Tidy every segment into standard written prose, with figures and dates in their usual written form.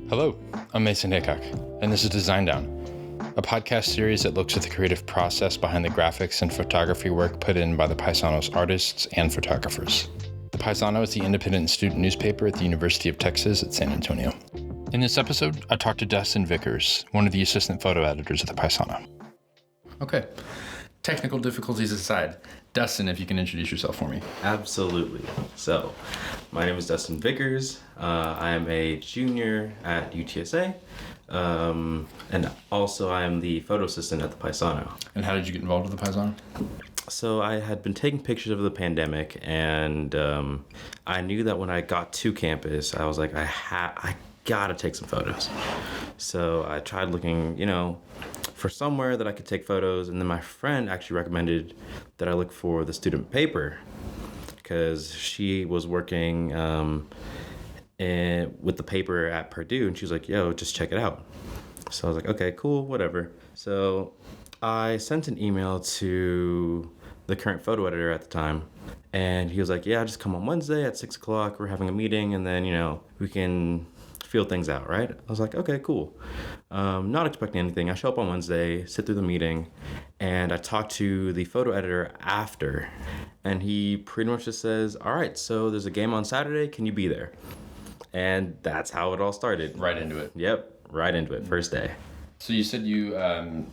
Hello, I'm Mason Hickok, and this is Design Down, a podcast series that looks at the creative process behind the graphics and photography work put in by the Paisano's artists and photographers. The Paisano is the independent student newspaper at the University of Texas at San Antonio. In this episode, I talked to Dustin Vickers, one of the assistant photo editors at the Paisano. Okay, technical difficulties aside, Dustin, if you can introduce yourself for me. Absolutely. So, my name is Dustin Vickers. I am a junior at UTSA, and also I am the photo assistant at the Paisano. And how did you get involved with the Paisano? So I had been taking pictures of the pandemic, and I knew that when I got to campus, I was like, I gotta take some photos. So I tried looking, for somewhere that I could take photos, and then my friend actually recommended that I look for the student paper because she was working with the paper at Purdue, and she was like, yo, just check it out. So I was like, okay, cool, whatever. So I sent an email to the current photo editor at the time, and he was like, yeah, just come on Wednesday at 6 o'clock. We're having a meeting, and then, we can feel things out, right? I was like, okay, cool. Not expecting anything. I show up on Wednesday, sit through the meeting, and I talk to the photo editor after, and he pretty much just says, all right, so there's a game on Saturday. Can you be there? And that's how it all started. Right into it. Yep, right into it, first day. So you said you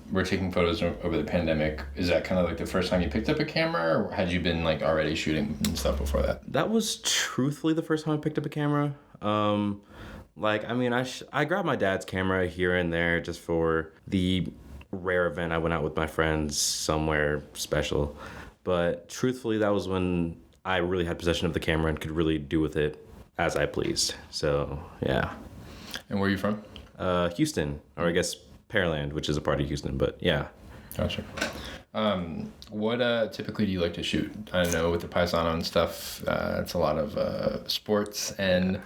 were taking photos over the pandemic. Is that kind of like the first time you picked up a camera, or had you been like already shooting and stuff before that? That was truthfully the first time I picked up a camera. I grabbed my dad's camera here and there just for the rare event I went out with my friends somewhere special. But truthfully, that was when I really had possession of the camera and could really do with it as I pleased. So, yeah. And where are you from? Houston, or I guess Pearland, which is a part of Houston, but yeah. Gotcha. What typically do you like to shoot? I know with the Paisano and stuff, it's a lot of sports and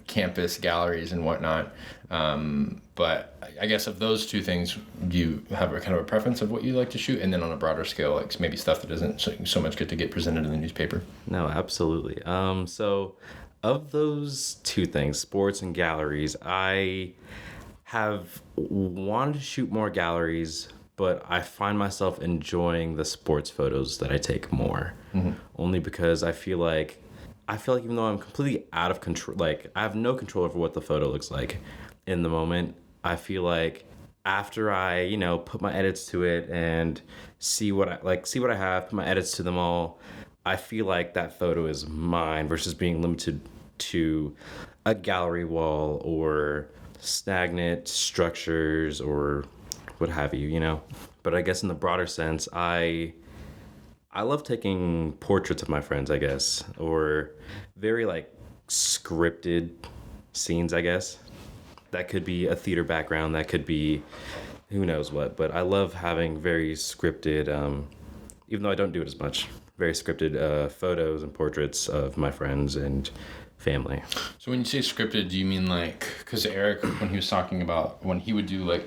campus galleries and whatnot. But I guess of those two things, do you have a kind of a preference of what you like to shoot? And then on a broader scale, like maybe stuff that doesn't so much get to get presented in the newspaper? No, absolutely. So of those two things, sports and galleries, I have wanted to shoot more galleries, but I find myself enjoying the sports photos that I take more. Mm-hmm. Only because I feel like even though I'm completely out of control, like I have no control over what the photo looks like in the moment, I feel like after I, put my edits to it and see what I have, put my edits to them all, I feel like that photo is mine versus being limited to a gallery wall or stagnant structures or what have you, But I guess in the broader sense, I love taking portraits of my friends, I guess, or very scripted scenes, I guess. That could be a theater background, that could be who knows what, but I love having very scripted, even though I don't do it as much, very scripted photos and portraits of my friends and family. So when you say scripted, do you mean because Eric, when he was talking about when he would do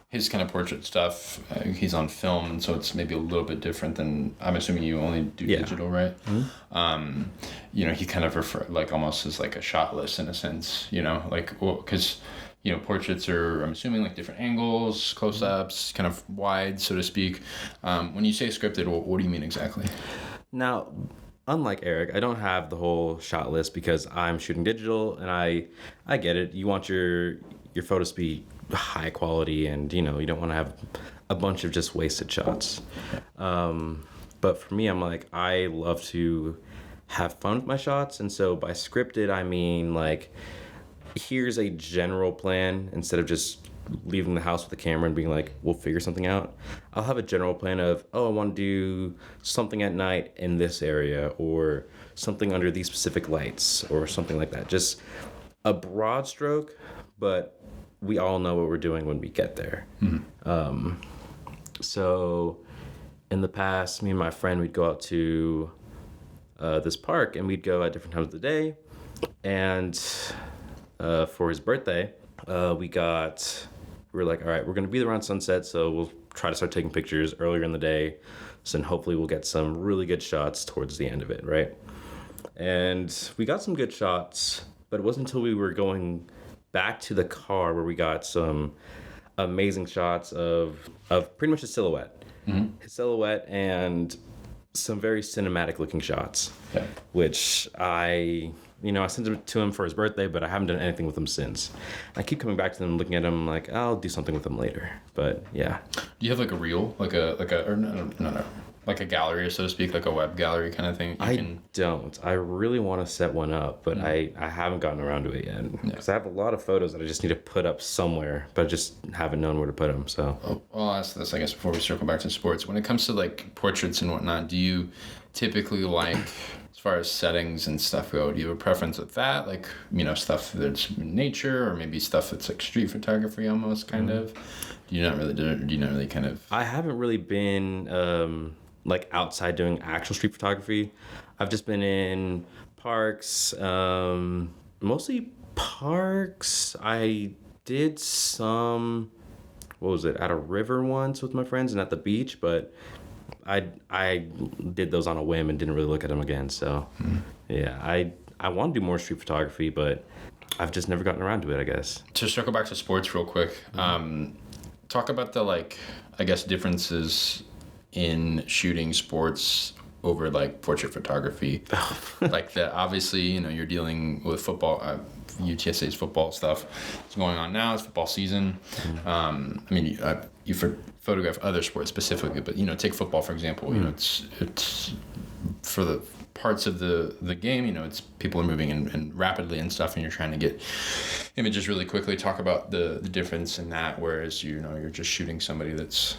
his kind of portrait stuff, he's on film, and so it's maybe a little bit different than, I'm assuming you only do digital, right? Mm-hmm. He kind of refer almost as a shot list in a sense, because portraits are, I'm assuming different angles, close-ups, kind of wide, so to speak. When you say scripted, what do you mean exactly? Now, unlike Eric, I don't have the whole shot list because I'm shooting digital, and I get it. You want your photos to be high quality, and you don't want to have a bunch of just wasted shots. But for me, I love to have fun with my shots, and so by scripted I mean here's a general plan instead of just leaving the house with the camera and being we'll figure something out. I'll have a general plan of, I want to do something at night in this area, or something under these specific lights, or something like that. Just a broad stroke, but we all know what we're doing when we get there. Mm-hmm. So in the past, me and my friend, we'd go out to this park, and we'd go at different times of the day. And for his birthday, we were like, all right, we're going to be there around sunset, so we'll try to start taking pictures earlier in the day, so then hopefully we'll get some really good shots towards the end of it, right? And we got some good shots, but it wasn't until we were going back to the car where we got some amazing shots of pretty much his silhouette. His silhouette and some very cinematic looking shots, which I sent it to him for his birthday, but I haven't done anything with him since. I keep coming back to them, looking at him like, I'll do something with them later. But yeah. Do you have like a reel, like a gallery, so to speak, like a web gallery kind of thing? Don't. I really want to set one up, but I haven't gotten around to it yet. Because I have a lot of photos that I just need to put up somewhere, but I just haven't known where to put them. So. I'll ask this, I guess, before we circle back to sports. When it comes to like portraits and whatnot, do you typically like, as far as settings and stuff go, do you have a preference with that? Like, stuff that's in nature, or maybe stuff that's like street photography almost, kind of? Do you not really kind of... I haven't really been... like outside doing actual street photography. I've just been in parks, mostly parks. I did some, at a river once with my friends and at the beach, but I did those on a whim and didn't really look at them again. So yeah, I want to do more street photography, but I've just never gotten around to it, I guess. To circle back to sports real quick, talk about the, like, I guess, differences in shooting sports over like portrait photography. Like that, obviously, you're dealing with football, UTSA's football stuff is going on now. It's football season. You photograph other sports specifically, but take football for example. It's for the parts of the game, it's people are moving and rapidly and stuff, and you're trying to get images really quickly. Talk about the difference in that, whereas you're just shooting somebody that's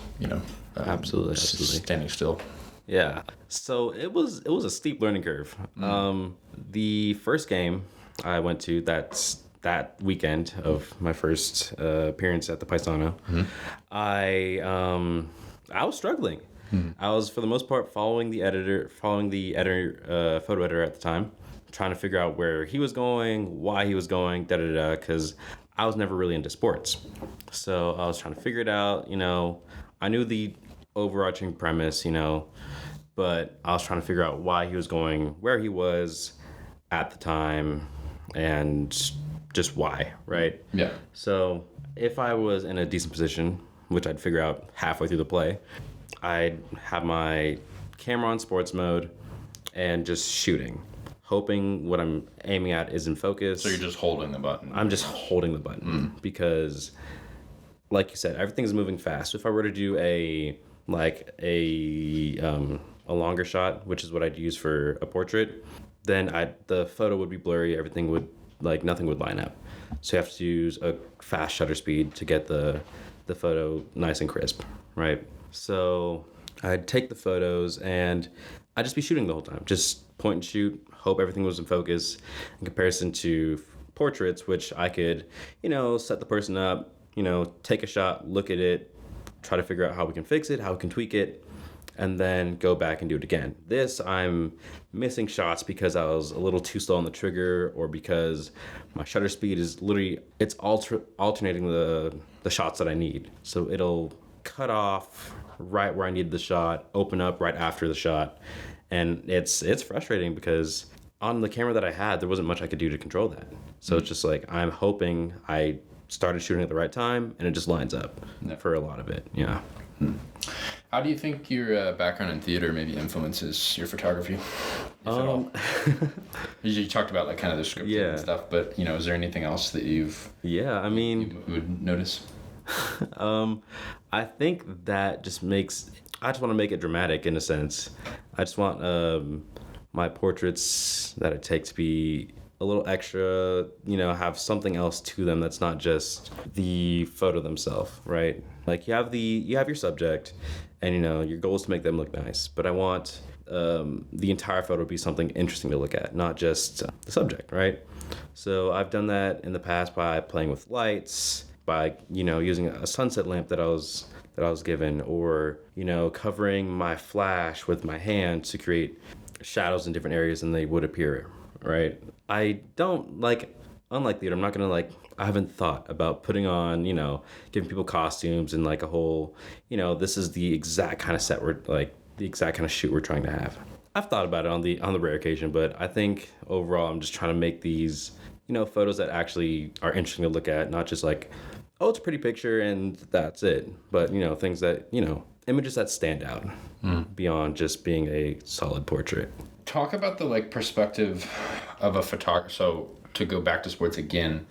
absolutely standing still. Yeah, so it was a steep learning curve. The first game I went to, that weekend of my first appearance at the Paisano, I was struggling. I was, for the most part, following the photo editor at the time, trying to figure out where he was going, why he was going, because I was never really into sports. So I was trying to figure it out, I knew the overarching premise, but I was trying to figure out why he was going where he was at the time and just why, right? Yeah. So if I was in a decent position, which I'd figure out halfway through the play, I'd have my camera on sports mode and just shooting, hoping what I'm aiming at is in focus. So you're just holding the button. I'm just holding the button because, like you said, everything's moving fast. So if I were to do a longer shot, which is what I'd use for a portrait, then the photo would be blurry. Everything would, nothing would line up. So you have to use a fast shutter speed to get the photo nice and crisp, right? So I'd take the photos and I'd just be shooting the whole time. Just point and shoot, hope everything was in focus, in comparison to portraits, which I could, set the person up, take a shot, look at it, try to figure out how we can fix it, how we can tweak it, and then go back and do it again. This, I'm missing shots because I was a little too slow on the trigger, or because my shutter speed is literally, it's alternating the shots that I need. So it'll cut off right where I need the shot, open up right after the shot. And it's frustrating because on the camera that I had, there wasn't much I could do to control that. So it's just like, I'm hoping I started shooting at the right time and it just lines up for a lot of it. Yeah. How do you think your background in theater maybe influences your photography, if at all? You talked about kind of the scripting and stuff, but is there anything else that you would notice? I think that just I just want to make it dramatic in a sense. I just want my portraits that I take to be a little extra, have something else to them that's not just the photo themselves, right? Like you have your subject and your goal is to make them look nice, but I want the entire photo to be something interesting to look at, not just the subject, right? So I've done that in the past by playing with lights, by using a sunset lamp that I was given, or covering my flash with my hand to create shadows in different areas than they would appear, right? I don't unlike theater, I'm not gonna I haven't thought about putting on, giving people costumes and a whole, this is the exact kind of set the exact kind of shoot we're trying to have. I've thought about it on the rare occasion, but I think overall I'm just trying to make these, photos that actually are interesting to look at, not just like, oh, it's a pretty picture and that's it. But, things that, images that stand out beyond just being a solid portrait. Talk about the like perspective of a photographer. So to go back to sports again,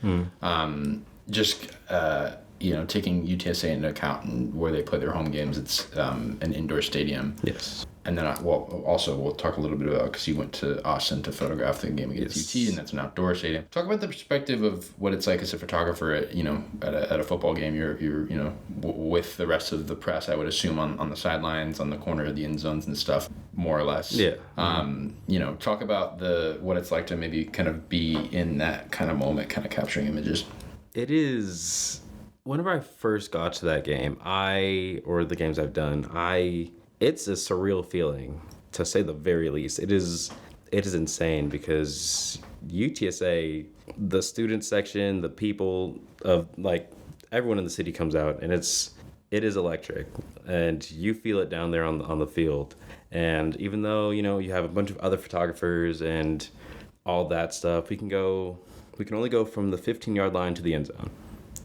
taking UTSA into account and where they play their home games, it's an indoor stadium. Yes. And then, we'll talk a little bit about, because you went to Austin to photograph the game against UT, and that's an outdoor stadium. Talk about the perspective of what it's like as a photographer at a football game. You're with the rest of the press, I would assume, on the sidelines, on the corner of the end zones and stuff, more or less. Yeah. Talk about what it's like to maybe kind of be in that kind of moment, kind of capturing images. It is. Whenever I first got to that game, or the games I've done, it's a surreal feeling, to say the very least. It is insane because UTSA, the student section, the people of like everyone in the city comes out, and it is electric, and you feel it down there on the field. And even though you have a bunch of other photographers and all that stuff, we can only go from the 15-yard line to the end zone.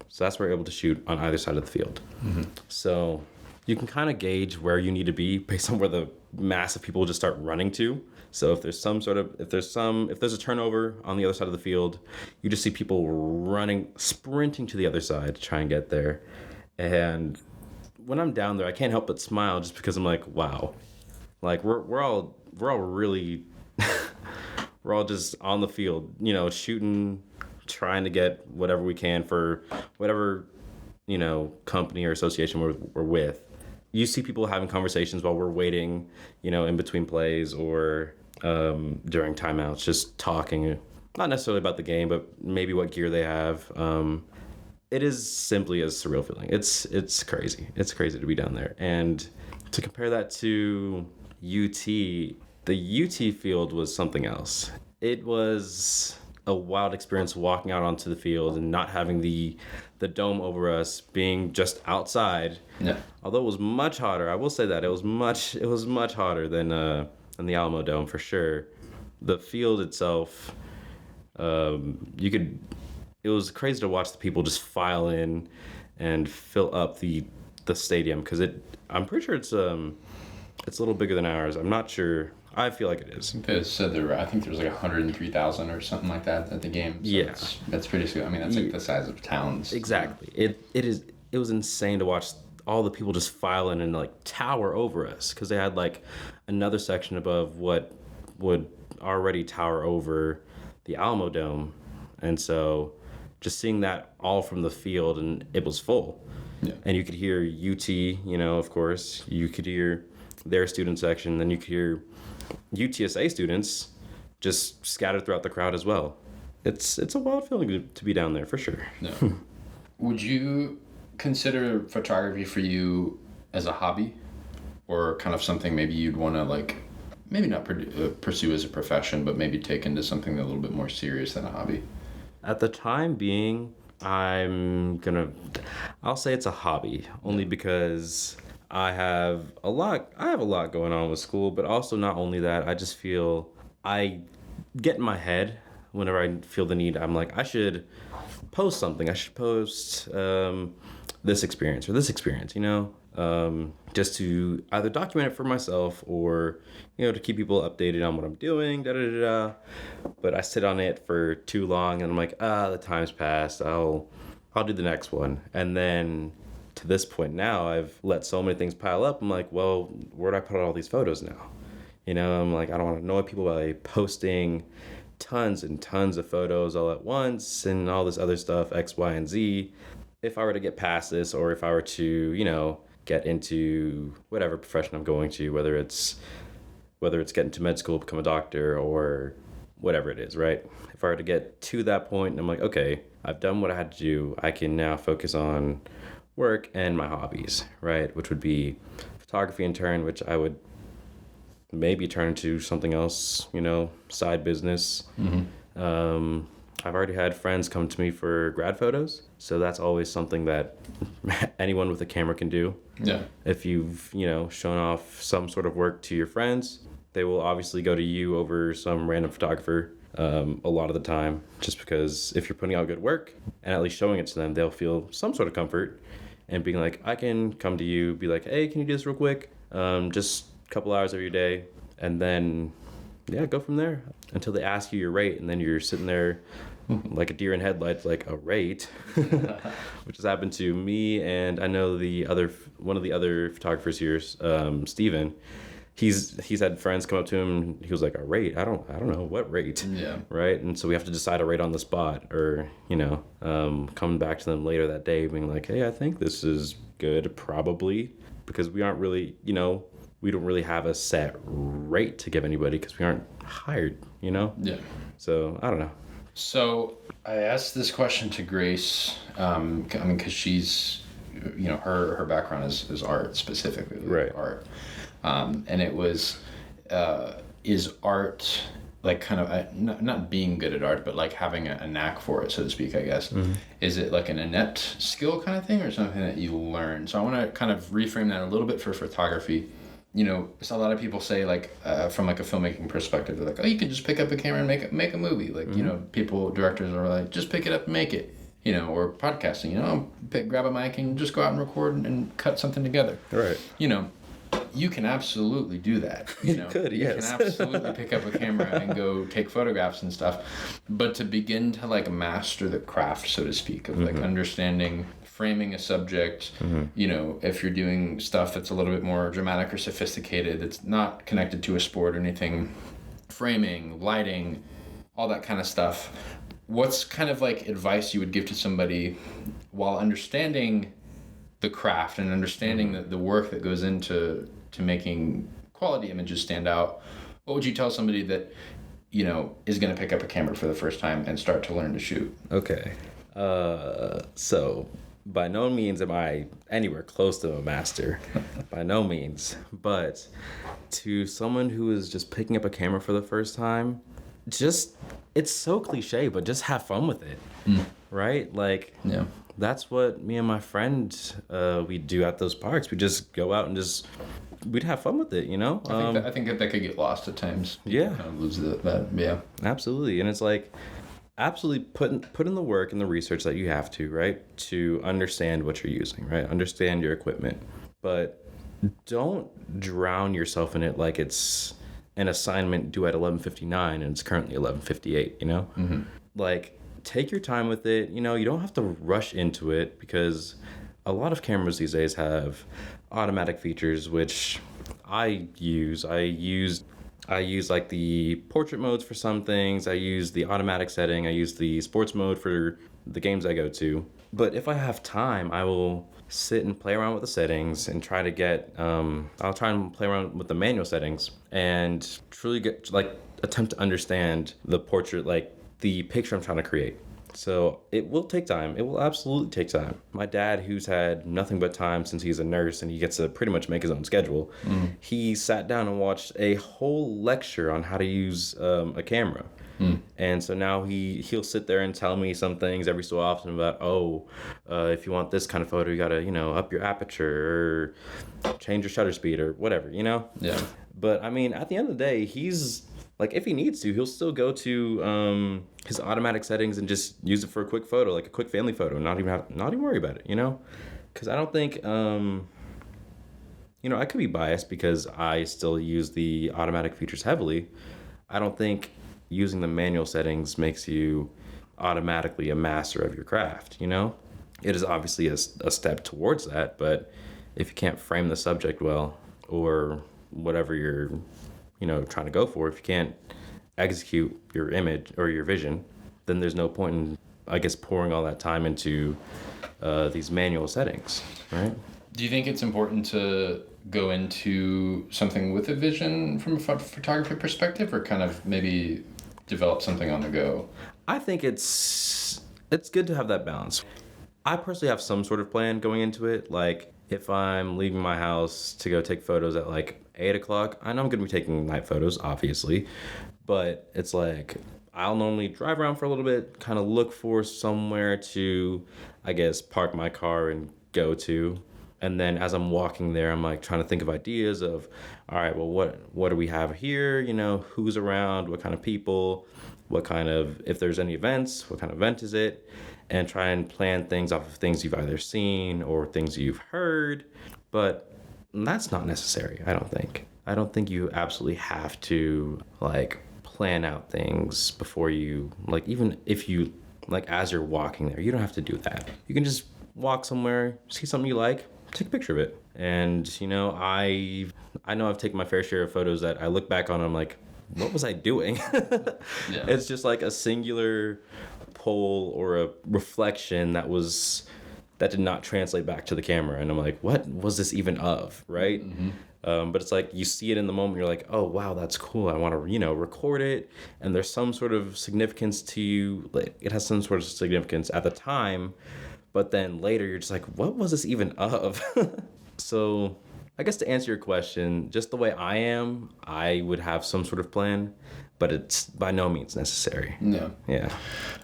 So that's where we're able to shoot on either side of the field. Mm-hmm. So you can kind of gauge where you need to be based on where the mass of people just start running to. So if there's a turnover on the other side of the field, you just see people sprinting to the other side to try and get there. And when I'm down there, I can't help but smile just because I'm like, wow, like we're all really, we're all just on the field, shooting, trying to get whatever we can for whatever, company or association we're with. You see people having conversations while we're waiting, in between plays or during timeouts, just talking, not necessarily about the game, but maybe what gear they have. It is simply a surreal feeling. It's crazy. It's crazy to be down there. And to compare that to UT, the UT field was something else. It was a wild experience walking out onto the field and not having the dome over us, being just outside. Yeah. Although it was much hotter, I will say that it was much hotter than the Alamo Dome for sure. The field itself, it was crazy to watch the people just file in and fill up the stadium, because I'm pretty sure it's a little bigger than ours. I'm not sure. I feel like it is. They said I think there was like 103,000 or something like that at the game. So yeah, that's pretty good. I mean, that's like the size of towns. Exactly. It was insane to watch all the people just file in and like tower over us, because they had like another section above what would already tower over the Alamo Dome, and so just seeing that all from the field, and it was full. Yeah. And you could hear UT, of course. You could hear their student section, then you could hear UTSA students just scattered throughout the crowd as well. It's a wild feeling to be down there, for sure. No. Would you consider photography for you as a hobby, or kind of something maybe you'd want to like, maybe not pursue as a profession, but maybe take into something a little bit more serious than a hobby? At the time being, I'll say it's a hobby, only because I have a lot going on with school, but also not only that, I just feel I get in my head whenever I feel the need. I'm like, I should post something. I should post this experience or this experience, just to either document it for myself or, to keep people updated on what I'm doing, But I sit on it for too long and I'm like, the time's passed. I'll do the next one. And then to this point now, I've let so many things pile up. I'm like, well, where do I put all these photos now? I'm like, I don't want to annoy people by posting tons and tons of photos all at once and all this other stuff, X, Y, and Z. If I were to get past this, or if I were to, get into whatever profession I'm going to, whether it's getting to med school, become a doctor, or whatever it is, right? If I were to get to that point and I'm like, okay, I've done what I had to do, I can now focus on work and my hobbies, right? Which would be photography in turn, which I would maybe turn into something else, side business. Mm-hmm. I've already had friends come to me for grad photos, so that's always something that anyone with a camera can do. Yeah. If you've, shown off some sort of work to your friends, They will obviously go to you over some random photographer a lot of the time, just because if you're putting out good work and at least showing it to them, they'll feel some sort of comfort and being like, I can come to you, be like, hey, can you do this real quick? Just a couple hours of your day. And then, yeah, go from there until they ask you your rate. And then you're sitting there like a deer in headlights, like a rate, which has happened to me. And I know one of the other photographers here, Steven, he's had friends come up to him and he was like, a rate? I don't know what rate. Yeah. Right. And so we have to decide a rate on the spot, or, come back to them later that day being like, hey, I think this is good, probably, because we aren't really, we don't really have a set rate to give anybody because we aren't hired, Yeah. So I don't know. So I asked this question to Grace, because she's, her background is art specifically, right? Art, and it was, is art like kind of not being good at art, but like having a knack for it, so to speak, I guess. Mm-hmm. Is it like an innate skill kind of thing, or something that you learn? So I want to kind of reframe that a little bit for photography. So a lot of people say, like, from like a filmmaking perspective, they're like, oh, you can just pick up a camera and make a movie. Like, mm-hmm. Directors are like, just pick it up and make it. Or podcasting, grab a mic and just go out and record and cut something together. Right. You can absolutely do that. You could, yes. You can absolutely pick up a camera and go take photographs and stuff. But to begin to like master the craft, so to speak, of like mm-hmm. understanding, framing a subject, mm-hmm. If you're doing stuff that's a little bit more dramatic or sophisticated, that's not connected to a sport or anything, framing, lighting, all that kind of stuff. What's kind of like advice you would give to somebody while understanding the craft and understanding the work that goes into making quality images stand out? What would you tell somebody that, is going to pick up a camera for the first time and start to learn to shoot? Okay. So by no means am I anywhere close to a master. By no means. But to someone who is just picking up a camera for the first time, it's so cliche, but just have fun with it. Right? Like, yeah. That's what me and my friend, we do at those parks. We just go out and we'd have fun with it, I think that could get lost at times. Yeah. Kind of lose that, yeah. Absolutely. And it's like, absolutely put in the work and the research that you have to, right? To understand what you're using, right? Understand your equipment. But don't drown yourself in it like it's an assignment due at 11:59 and it's currently 11:58, Mm-hmm. Like, take your time with it. You don't have to rush into it, because a lot of cameras these days have automatic features, which I use. I use like the portrait modes for some things. I use the automatic setting. I use the sports mode for the games I go to. But if I have time, I will sit and play around with the settings and try to get, I'll try and play around with the manual settings and truly attempt to understand the portrait, like the picture I'm trying to create. So it will take time. It will absolutely take time. My dad, who's had nothing but time since he's a nurse and he gets to pretty much make his own schedule, he sat down and watched a whole lecture on how to use a camera. And so now he'll sit there and tell me some things every so often about, if you want this kind of photo, you gotta, up your aperture or change your shutter speed or whatever, Yeah. But I mean, at the end of the day, he's like, if he needs to, he'll still go to his automatic settings and just use it for a quick photo, like a quick family photo, not even worry about it, Because I don't think, I could be biased because I still use the automatic features heavily. I don't think using the manual settings makes you automatically a master of your craft, It is obviously a step towards that, but if you can't frame the subject well, or whatever you're, trying to go for, if you can't execute your image or your vision, then there's no point in, I guess, pouring all that time into these manual settings, right? Do you think it's important to go into something with a vision from a photography perspective, or kind of maybe develop something on the go? I think it's good to have that balance. I personally have some sort of plan going into it. Like, if I'm leaving my house to go take photos at like 8 o'clock, I know I'm going to be taking night photos, obviously. But it's like, I'll normally drive around for a little bit, kind of look for somewhere to, I guess, park my car and go to. And then as I'm walking there, I'm like trying to think of ideas of, all right, well, what do we have here? You know, who's around, what kind of people, what kind of, if there's any events, what kind of event is it? And try and plan things off of things you've either seen or things you've heard. But that's not necessary, I don't think. I don't think you absolutely have to like plan out things before you, like, even if you, like, as you're walking there, you don't have to do that. You can just walk somewhere, see something you like, take a picture of it. And, you know, I know I've taken my fair share of photos that I look back on and I'm like, what was I doing? Yeah. It's just like a singular pole or a reflection that did not translate back to the camera. And I'm like, what was this even of, right? Mm-hmm. But it's like you see it in the moment, you're like, oh, wow, that's cool. I want to, you know, record it. And there's some sort of significance to you. Like, it has some sort of significance at the time. But then later you're just like, what was this even of? So I guess to answer your question, just the way I am, I would have some sort of plan, but it's by no means necessary. No. Yeah.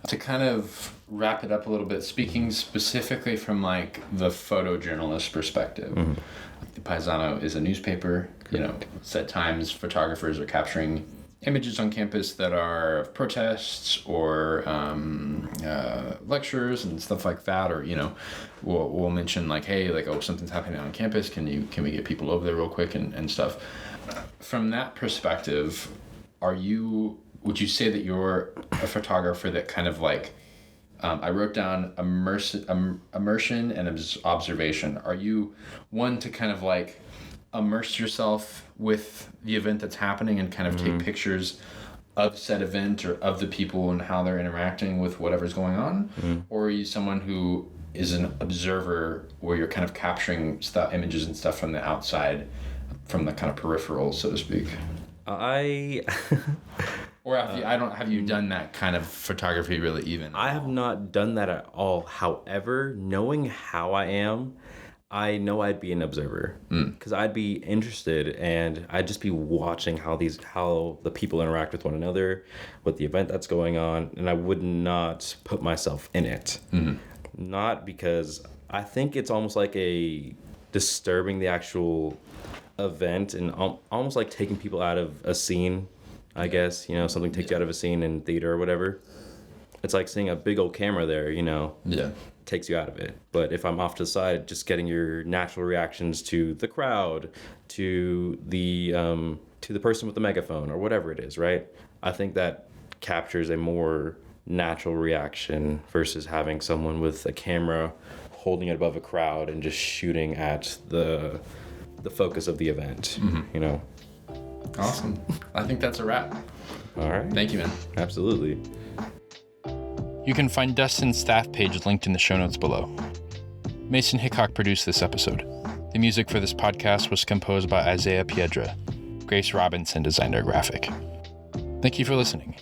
To kind of wrap it up a little bit, speaking specifically from like the photojournalist perspective, mm-hmm. The Paisano is a newspaper. You know, at times photographers are capturing images on campus that are of protests or lectures and stuff like that, or, you know, we'll mention like, hey, like, oh, something's happening on campus, can we get people over there real quick and stuff. From that perspective, would you say that you're a photographer that kind of like, I wrote down immersion and observation. Are you one to kind of like immerse yourself with the event that's happening and kind of take pictures of said event or of the people and how they're interacting with whatever's going on? Mm-hmm. Or are you someone who is an observer where you're kind of capturing images and stuff from the outside, from the kind of peripheral, so to speak? Or have you done that kind of photography really even? I have not done that at all. However, knowing how I am, I know I'd be an observer because I'd be interested and I'd just be watching how the people interact with one another, with the event that's going on, and I would not put myself in it. Mm-hmm. Not because I think it's almost like a disturbing the actual event and almost like taking people out of a scene, I guess. You know, something takes you out of a scene in theater or whatever. It's like seeing a big old camera there, you know. Yeah. Takes you out of it. But if I'm off to the side, just getting your natural reactions to the crowd, to the person with the megaphone or whatever it is, right? I think that captures a more natural reaction versus having someone with a camera holding it above a crowd and just shooting at the focus of the event, you know. Awesome. I think that's a wrap. All right. Thank you, man. Absolutely. You can find Dustin's staff page linked in the show notes below. Mason Hickok produced this episode. The music for this podcast was composed by Isaiah Piedra. Grace Robinson designed our graphic. Thank you for listening.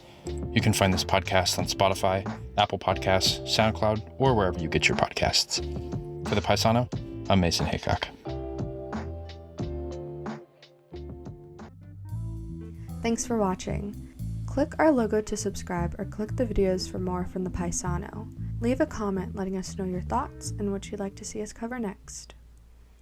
You can find this podcast on Spotify, Apple Podcasts, SoundCloud, or wherever you get your podcasts. For the Paisano, I'm Mason Hickok. Thanks for watching. Click our logo to subscribe or click the videos for more from the Paisano. Leave a comment letting us know your thoughts and what you'd like to see us cover next.